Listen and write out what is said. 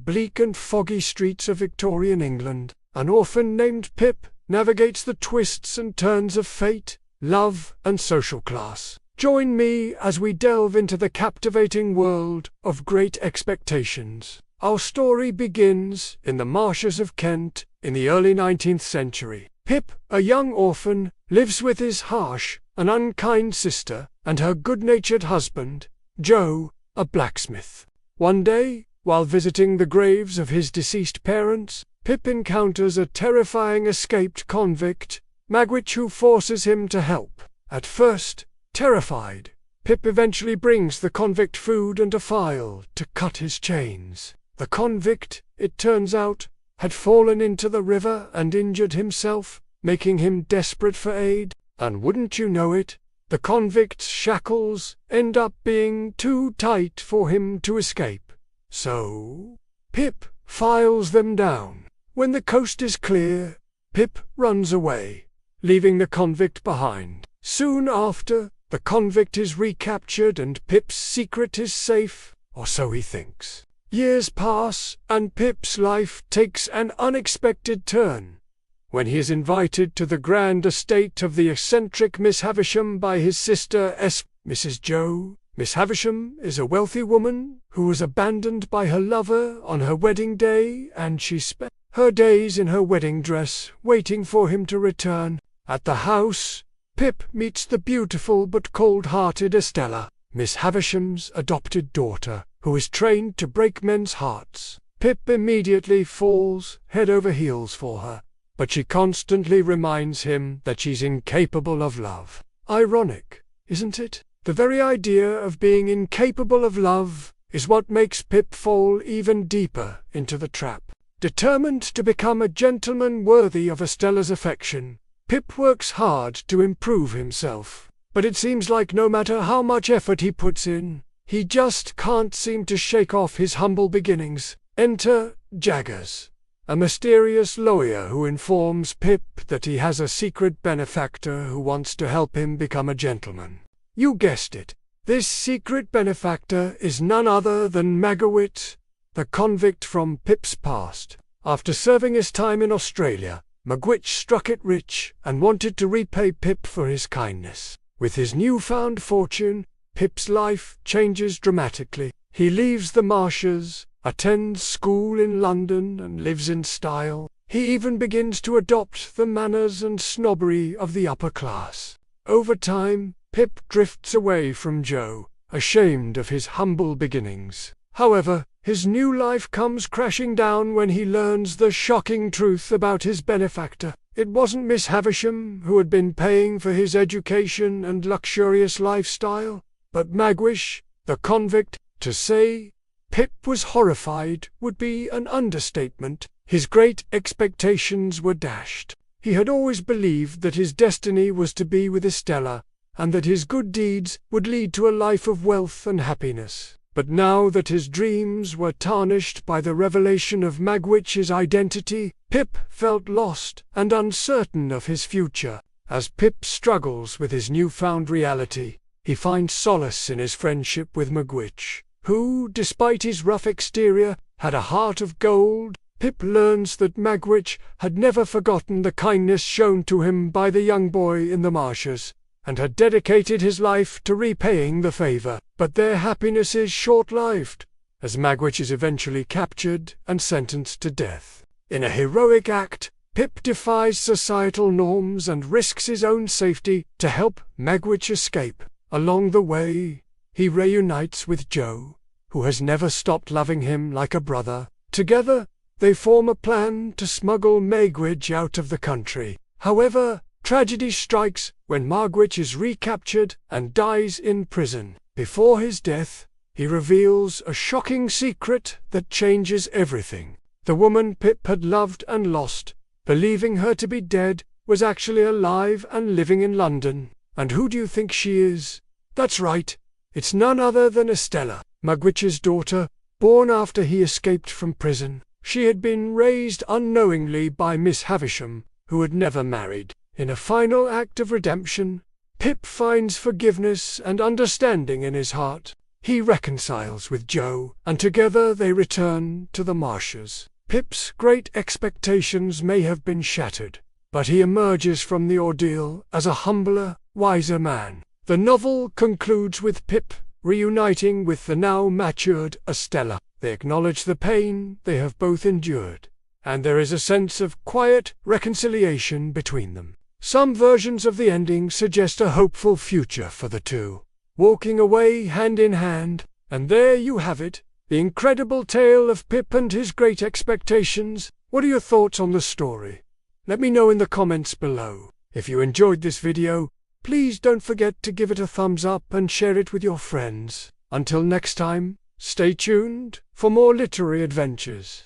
bleak and foggy streets of Victorian England, an orphan named Pip navigates the twists and turns of fate, love, and social class. Join me as we delve into the captivating world of Great Expectations. Our story begins in the marshes of Kent in the early 19th century. Pip, a young orphan, lives with his harsh and unkind sister and her good-natured husband, Joe, a blacksmith. One day, while visiting the graves of his deceased parents, Pip encounters a terrifying escaped convict, Magwitch, who forces him to help. At first, terrified, Pip eventually brings the convict food and a file to cut his chains. The convict, it turns out, had fallen into the river and injured himself, making him desperate for aid, and wouldn't you know it, the convict's shackles end up being too tight for him to escape. So, Pip files them down. When the coast is clear, Pip runs away, leaving the convict behind. Soon after, the convict is recaptured and Pip's secret is safe, or so he thinks. Years pass, and Pip's life takes an unexpected turn when he is invited to the grand estate of the eccentric Miss Havisham by his sister Mrs. Joe. Miss Havisham is a wealthy woman who was abandoned by her lover on her wedding day, and she spent her days in her wedding dress waiting for him to return. At the house, Pip meets the beautiful but cold-hearted Estella, Miss Havisham's adopted daughter, who is trained to break men's hearts. Pip immediately falls head over heels for her, but she constantly reminds him that she's incapable of love. Ironic, isn't it? The very idea of being incapable of love is what makes Pip fall even deeper into the trap. Determined to become a gentleman worthy of Estella's affection, Pip works hard to improve himself, but it seems like no matter how much effort he puts in, he just can't seem to shake off his humble beginnings. Enter Jaggers, a mysterious lawyer who informs Pip that he has a secret benefactor who wants to help him become a gentleman. You guessed it, this secret benefactor is none other than Magwitch, the convict from Pip's past. After serving his time in Australia, Magwitch struck it rich and wanted to repay Pip for his kindness. With his newfound fortune, Pip's life changes dramatically. He leaves the marshes, attends school in London, and lives in style. He even begins to adopt the manners and snobbery of the upper class. Over time, Pip drifts away from Joe, ashamed of his humble beginnings. However, his new life comes crashing down when he learns the shocking truth about his benefactor. It wasn't Miss Havisham who had been paying for his education and luxurious lifestyle, but Magwitch, the convict. To say Pip was horrified would be an understatement. His great expectations were dashed. He had always believed that his destiny was to be with Estella, and that his good deeds would lead to a life of wealth and happiness. But now that his dreams were tarnished by the revelation of Magwitch's identity, Pip felt lost and uncertain of his future. As Pip struggles with his newfound reality, he finds solace in his friendship with Magwitch, who, despite his rough exterior, had a heart of gold. Pip learns that Magwitch had never forgotten the kindness shown to him by the young boy in the marshes, and had dedicated his life to repaying the favor. But their happiness is short-lived, as Magwitch is eventually captured and sentenced to death. In a heroic act, Pip defies societal norms and risks his own safety to help Magwitch escape. Along the way, he reunites with Joe, who has never stopped loving him like a brother. Together, they form a plan to smuggle Magwitch out of the country. However, tragedy strikes when Magwitch is recaptured and dies in prison. Before his death, he reveals a shocking secret that changes everything. The woman Pip had loved and lost, believing her to be dead, was actually alive and living in London. And who do you think she is? That's right, it's none other than Estella, Magwitch's daughter, born after he escaped from prison. She had been raised unknowingly by Miss Havisham, who had never married. In a final act of redemption, Pip finds forgiveness and understanding in his heart. he reconciles with Jo, and together they return to the marshes. Pip's great expectations may have been shattered, but he emerges from the ordeal as a humbler, wiser man. The novel concludes with Pip reuniting with the now matured Estella. They acknowledge the pain they have both endured, and there is a sense of quiet reconciliation between them. Some versions of the ending suggest a hopeful future for the two, walking away hand in hand. And there you have it, the incredible tale of Pip and his great expectations. What are your thoughts on the story? Let me know in the comments below. If you enjoyed this video, please don't forget to give it a thumbs up and share it with your friends. Until next time, stay tuned for more literary adventures.